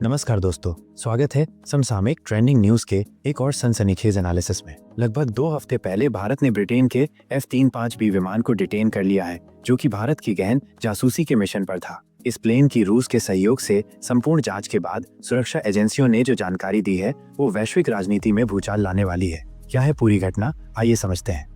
नमस्कार दोस्तों, स्वागत है समसामयिक ट्रेंडिंग न्यूज के एक और सनसनीखेज एनालिसिस में। लगभग 2 हफ्ते पहले भारत ने ब्रिटेन के F-35B विमान को डिटेन कर लिया है, जो कि भारत की गहन जासूसी के मिशन पर था। इस प्लेन की रूस के सहयोग से संपूर्ण जांच के बाद सुरक्षा एजेंसियों ने जो जानकारी दी है, वो वैश्विक राजनीति में भूचाल लाने वाली है। क्या है पूरी घटना, आइए समझते हैं।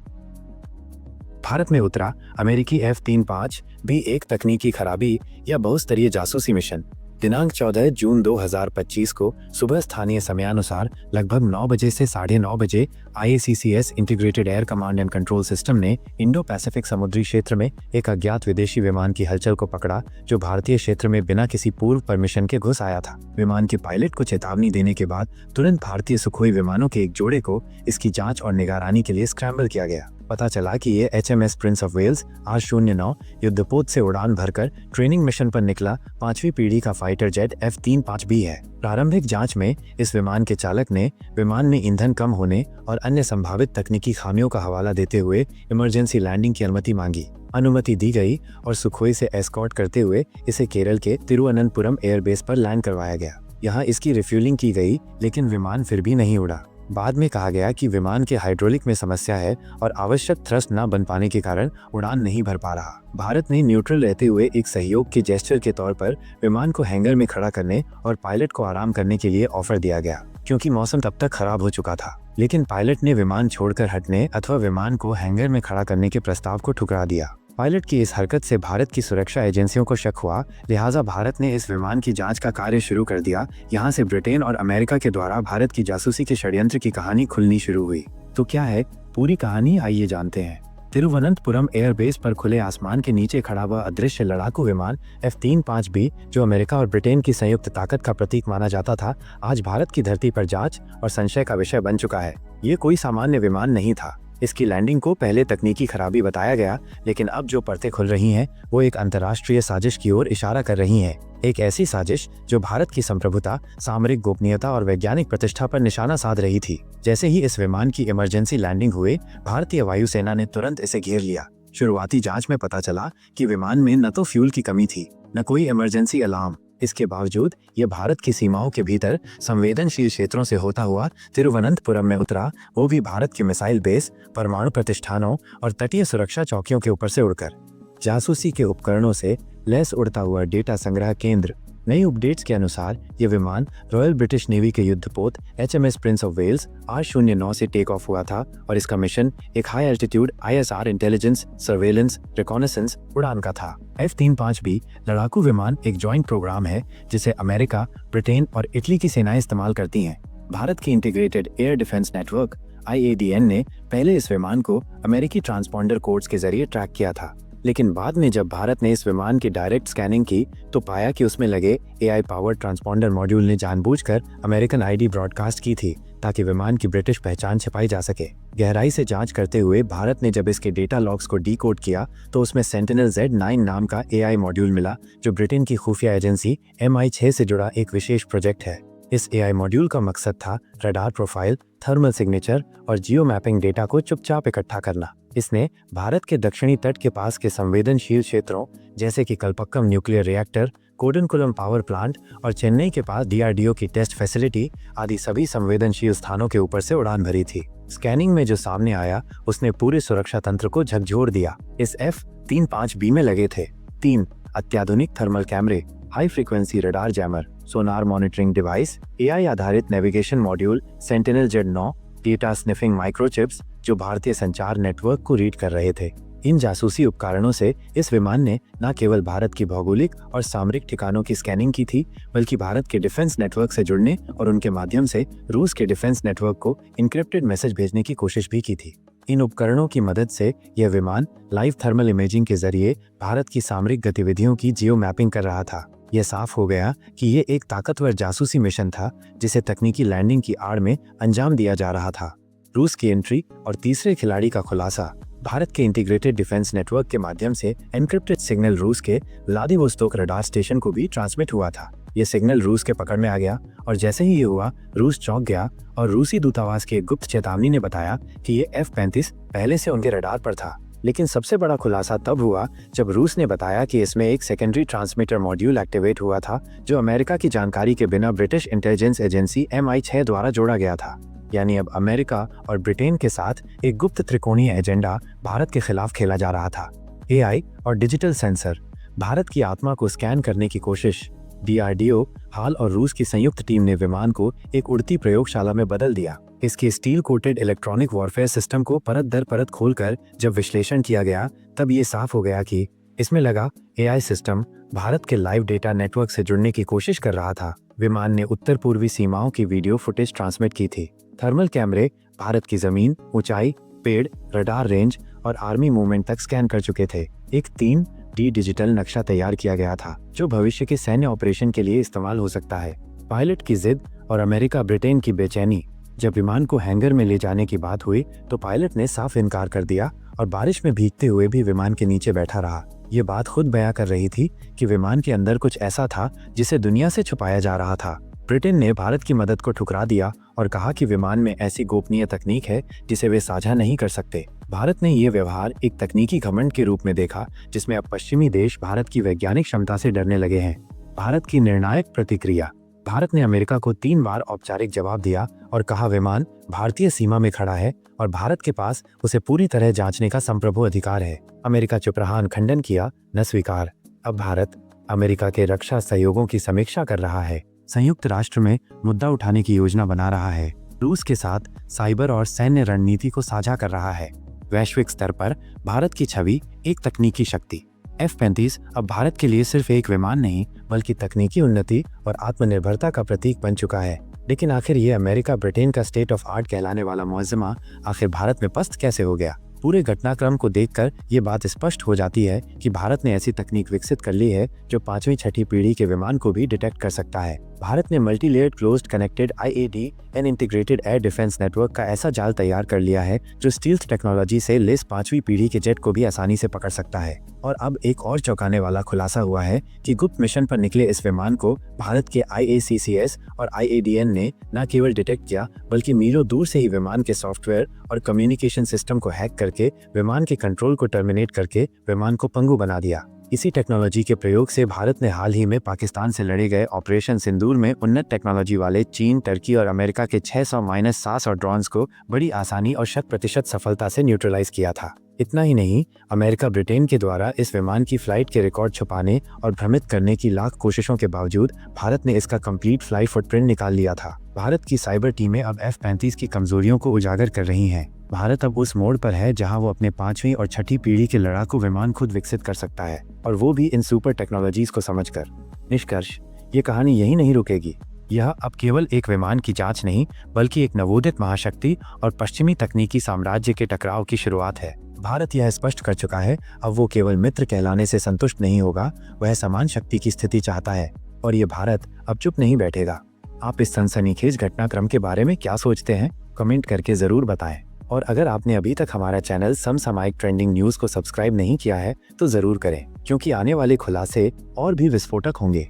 भारत में उतरा अमेरिकी F-35B एक तकनीकी खराबी या बहुस्तरीय जासूसी मिशन दिनांक 14 जून 2025 को सुबह स्थानीय समयानुसार लगभग 9 बजे से 9:30 बजे IACCS integrated air command and control system ने इंडो पैसिफिक समुद्री क्षेत्र में एक अज्ञात विदेशी विमान की हलचल को पकड़ा, जो भारतीय क्षेत्र में बिना किसी पूर्व परमिशन के घुस आया था। विमान के पायलट को चेतावनी देने के बाद तुरंत भारतीय सुखोई विमानों के एक जोड़े को इसकी जांच और निगरानी के लिए स्क्रैम्बल किया गया। पता चला कि ये HMS Prince of Wales R09 युद्धपोत से उड़ान भरकर ट्रेनिंग मिशन पर निकला 5वीं पीढ़ी का फाइटर जेट F-35B है। प्रारंभिक जांच में इस विमान के चालक ने विमान में ईंधन कम होने और अन्य संभावित तकनीकी खामियों का हवाला देते हुए इमरजेंसी लैंडिंग की अनुमति मांगी। अनुमति दी गई और सुखोई से एस्कॉर्ट करते हुए इसे केरल के तिरुवनंतपुरम एयरबेस पर लैंड करवाया गया। यहाँ इसकी रिफ्यूलिंग की गई, लेकिन विमान फिर भी नहीं उड़ा। बाद में कहा गया कि विमान के हाइड्रोलिक में समस्या है और आवश्यक थ्रस्ट न बन पाने के कारण उड़ान नहीं भर पा रहा। भारत ने न्यूट्रल रहते हुए एक सहयोग के जेस्चर के तौर पर विमान को हैंगर में खड़ा करने और पायलट को आराम करने के लिए ऑफर दिया गया, क्योंकि मौसम तब तक खराब हो चुका था। लेकिन पायलट ने विमान छोड़कर हटने अथवा विमान को हैंगर में खड़ा करने के प्रस्ताव को ठुकरा दिया। पायलट की इस हरकत से भारत की सुरक्षा एजेंसियों को शक हुआ, लिहाजा भारत ने इस विमान की जांच का कार्य शुरू कर दिया। यहाँ से ब्रिटेन और अमेरिका के द्वारा भारत की जासूसी के षड्यंत्र की कहानी खुलनी शुरू हुई। तो क्या है पूरी कहानी, आइए जानते हैं। तिरुवनंतपुरम एयरबेस पर खुले आसमान के नीचे खड़ा हुआ अदृश्य लड़ाकू विमान F-35B, जो अमेरिका और ब्रिटेन की संयुक्त ताकत का प्रतीक माना जाता था, आज भारत की धरती पर जांच और संशय का विषय बन चुका है। ये कोई सामान्य विमान नहीं था। इसकी लैंडिंग को पहले तकनीकी खराबी बताया गया, लेकिन अब जो परतें खुल रही हैं, वो एक अंतर्राष्ट्रीय साजिश की ओर इशारा कर रही हैं। एक ऐसी साजिश जो भारत की संप्रभुता, सामरिक गोपनीयता और वैज्ञानिक प्रतिष्ठा पर निशाना साध रही थी। जैसे ही इस विमान की इमरजेंसी लैंडिंग हुई, भारतीय वायुसेना ने तुरंत इसे घेर लिया। शुरुआती जांच में पता चला कि विमान में न तो फ्यूल की कमी थी, न कोई इमरजेंसी अलार्म। इसके बावजूद ये भारत की सीमाओं के भीतर संवेदनशील क्षेत्रों से होता हुआ तिरुवनंतपुरम में उतरा, वो भी भारत के मिसाइल बेस, परमाणु प्रतिष्ठानों और तटीय सुरक्षा चौकियों के ऊपर से उड़कर। जासूसी के उपकरणों से लैस उड़ता हुआ डेटा संग्रह केंद्र। नई अपडेट्स के अनुसार ये विमान रॉयल ब्रिटिश नेवी के युद्धपोत HMS Prince of Wales R09 से टेक ऑफ हुआ था और इसका मिशन एक high altitude ISR intelligence, surveillance, reconnaissance उड़ान का था। F-35B लड़ाकू विमान एक जॉइंट प्रोग्राम है जिसे अमेरिका, ब्रिटेन और इटली की सेनाएं इस्तेमाल करती हैं। भारत की integrated air defence network IADN ने पहले इस विमान को अमेरिकी ट्रांसपॉन्डर कोड्स के जरिए ट्रैक किया था, लेकिन बाद में जब भारत ने इस विमान की डायरेक्ट स्कैनिंग की तो पाया कि उसमें लगे AI पावर्ड ट्रांसपॉन्डर मॉड्यूल ने जानबूझकर अमेरिकन ID ब्रॉडकास्ट की थी, ताकि विमान की ब्रिटिश पहचान छिपाई जा सके। गहराई से जांच करते हुए भारत ने जब इसके डेटा लॉग्स को डीकोड किया तो उसमें सेंटिनल Z9 नाम का AI मॉड्यूल मिला, जो ब्रिटेन की खुफिया एजेंसी MI6 से जुड़ा एक विशेष प्रोजेक्ट है। इस AI मॉड्यूल का मकसद था रडार प्रोफाइल, थर्मल सिग्नेचर और जियो मैपिंग डेटा को चुपचाप इकट्ठा करना। इसने भारत के दक्षिणी तट के पास के संवेदनशील क्षेत्रों जैसे कि Kalpakkam nuclear reactor, Kudankulam power plant और चेन्नई के पास DRDO की टेस्ट फैसिलिटी आदि सभी संवेदनशील स्थानों के ऊपर से उड़ान भरी थी। स्कैनिंग में जो सामने आया उसने पूरे सुरक्षा तंत्र को झकझोर दिया। इस F-35B में लगे थे 3 अत्याधुनिक थर्मल कैमरे, हाई फ्रीक्वेंसी रडार जैमर, सोनार मॉनिटरिंग डिवाइस, AI आधारित navigation module, sentinel Z9, data sniffing microchips जो भारतीय संचार नेटवर्क को रीड कर रहे थे। इन जासूसी उपकरणों से इस विमान ने न केवल भारत की भौगोलिक और सामरिक ठिकानों की स्कैनिंग की थी, बल्कि भारत के डिफेंस नेटवर्क से जुड़ने और उनके माध्यम से रूस के डिफेंस नेटवर्क को इनक्रिप्टेड मैसेज भेजने की कोशिश भी की थी। इन उपकरणों की मदद से यह विमान लाइव थर्मल इमेजिंग के जरिए भारत की सामरिक गतिविधियों की जियो मैपिंग कर रहा था। यह साफ हो गया कि ये एक ताकतवर जासूसी मिशन था, जिसे तकनीकी लैंडिंग की आड़ में अंजाम दिया जा रहा था। रूस की एंट्री और तीसरे खिलाड़ी का खुलासा। भारत के इंटीग्रेटेड डिफेंस नेटवर्क के माध्यम से एनक्रिप्टेड सिग्नल रूस के व्लादिवोस्तोक रडार स्टेशन को भी ट्रांसमिट हुआ था। ये सिग्नल रूस के पकड़ में आ गया और जैसे ही ये हुआ, रूस चौंक गया और रूसी दूतावास की एक गुप्त चेतावनी ने बताया कि ये F-35 पहले से उनके रडार पर था। लेकिन सबसे बड़ा खुलासा तब हुआ जब रूस ने बताया कि इसमें एक सेकेंडरी ट्रांसमीटर मॉड्यूल एक्टिवेट हुआ था जो अमेरिका की जानकारी के बिना ब्रिटिश इंटेलिजेंस एजेंसी MI6 द्वारा जोड़ा गया था। यानी अब अमेरिका और ब्रिटेन के साथ एक गुप्त त्रिकोणीय एजेंडा भारत के खिलाफ खेला जा रहा था। AI और डिजिटल सेंसर, भारत की आत्मा को स्कैन करने की कोशिश। DRDO, हाल और रूस की संयुक्त टीम ने विमान को एक उड़ती प्रयोगशाला में बदल दिया। इसके steel coated electronic warfare system को परत दर परत खोलकर जब विश्लेषण किया गया तब ये साफ हो गया कि इसमें लगा AI सिस्टम भारत के लाइव डेटा नेटवर्क से जुड़ने की कोशिश कर रहा था। विमान ने उत्तर पूर्वी सीमाओं की वीडियो फुटेज ट्रांसमिट की थी। थर्मल कैमरे भारत की जमीन, ऊंचाई, पेड़, रडार रेंज और आर्मी मूवमेंट तक स्कैन कर चुके थे। एक 3D डिजिटल नक्शा तैयार किया गया था जो भविष्य के सैन्य ऑपरेशन के लिए इस्तेमाल हो सकता है। पायलट की जिद और अमेरिका ब्रिटेन की बेचैनी। जब विमान को हैंगर में ले जाने की बात हुई तो पायलट ने साफ इनकार कर दिया और बारिश में भीगते हुए भी विमान के नीचे बैठा रहा। ये बात खुद बयां कर रही थी कि विमान के अंदर कुछ ऐसा था जिसे दुनिया से छुपाया जा रहा था। ब्रिटेन ने भारत की मदद को ठुकरा दिया और कहा कि विमान में ऐसी गोपनीय तकनीक है जिसे वे साझा नहीं कर सकते। भारत ने ये व्यवहार एक तकनीकी घमंड के रूप में देखा जिसमें अब पश्चिमी देश भारत की वैज्ञानिक क्षमता से डरने लगे हैं। भारत की निर्णायक प्रतिक्रिया। भारत ने अमेरिका को 3 बार औपचारिक जवाब दिया और कहा विमान भारतीय सीमा में खड़ा है और भारत के पास उसे पूरी तरह जांचने का संप्रभु अधिकार है। अमेरिका चुप रहा, खंडन किया, न स्वीकार। अब भारत अमेरिका के रक्षा सहयोगों की समीक्षा कर रहा है, संयुक्त राष्ट्र में मुद्दा उठाने की योजना बना रहा है, रूस के साथ साइबर और सैन्य रणनीति को साझा कर रहा है। वैश्विक स्तर पर भारत की छवि एक तकनीकी शक्ति। F-35 अब भारत के लिए सिर्फ एक विमान नहीं बल्कि तकनीकी उन्नति और आत्मनिर्भरता का प्रतीक बन चुका है। लेकिन आखिर ये अमेरिका ब्रिटेन का स्टेट ऑफ आर्ट कहलाने वाला मुअज़्ज़मा आखिर भारत में पस्त कैसे हो गया? पूरे घटनाक्रम को देखकर ये बात स्पष्ट हो जाती है कि भारत ने ऐसी तकनीक विकसित कर ली है जो 5वीं-6ठी पीढ़ी के विमान को भी डिटेक्ट कर सकता है। भारत ने multi layered closed connected IAD and integrated air defence network का ऐसा जाल तैयार कर लिया है जो स्टील्थ टेक्नोलॉजी से लैस 5वीं पीढ़ी के जेट को भी आसानी से पकड़ सकता है। और अब एक और चौंकाने वाला खुलासा हुआ है कि गुप्त मिशन पर निकले इस विमान को भारत के IACCS और IADN ने न केवल डिटेक्ट किया बल्कि मीलों दूर से ही विमान के सॉफ्टवेयर और कम्युनिकेशन सिस्टम को हैक करके विमान के कंट्रोल को टर्मिनेट करके विमान को पंगु बना दिया। इसी टेक्नोलॉजी के प्रयोग से भारत ने हाल ही में पाकिस्तान से लड़े गए ऑपरेशन सिंदूर में उन्नत टेक्नोलॉजी वाले चीन, टर्की और अमेरिका के 600-700 और ड्रोन्स को बड़ी आसानी और 100% सफलता से न्यूट्रलाइज किया था। इतना ही नहीं, अमेरिका ब्रिटेन के द्वारा इस विमान की फ्लाइट के रिकॉर्ड छुपाने और भ्रमित करने की लाख कोशिशों के बावजूद भारत ने इसका कंप्लीट फ्लाइट फुटप्रिंट निकाल लिया था। भारत की साइबर टीमें अब F-35 की कमजोरियों को उजागर कर रही हैं। भारत अब उस मोड़ पर है जहां वो अपने 5वीं और 6ठी पीढ़ी के लड़ाकू विमान खुद विकसित कर सकता है, और वो भी इन सुपर टेक्नोलॉजीज को समझकर। निष्कर्ष, ये कहानी यही नहीं रुकेगी। यह अब केवल एक विमान की जांच नहीं बल्कि एक नवोदित महाशक्ति और पश्चिमी तकनीकी साम्राज्य के टकराव की शुरुआत है। भारत यह स्पष्ट कर चुका है अब वो केवल मित्र कहलाने से संतुष्ट नहीं होगा, वह समान शक्ति की स्थिति चाहता है, और ये भारत अब चुप नहीं बैठेगा। आप इस सनसनीखेज घटनाक्रम के बारे में क्या सोचते हैं? कमेंट करके जरूर बताएं। और अगर आपने अभी तक हमारा चैनल समसामयिक ट्रेंडिंग न्यूज को सब्सक्राइब नहीं किया है तो जरूर करें, क्योंकि आने वाले खुलासे और भी विस्फोटक होंगे।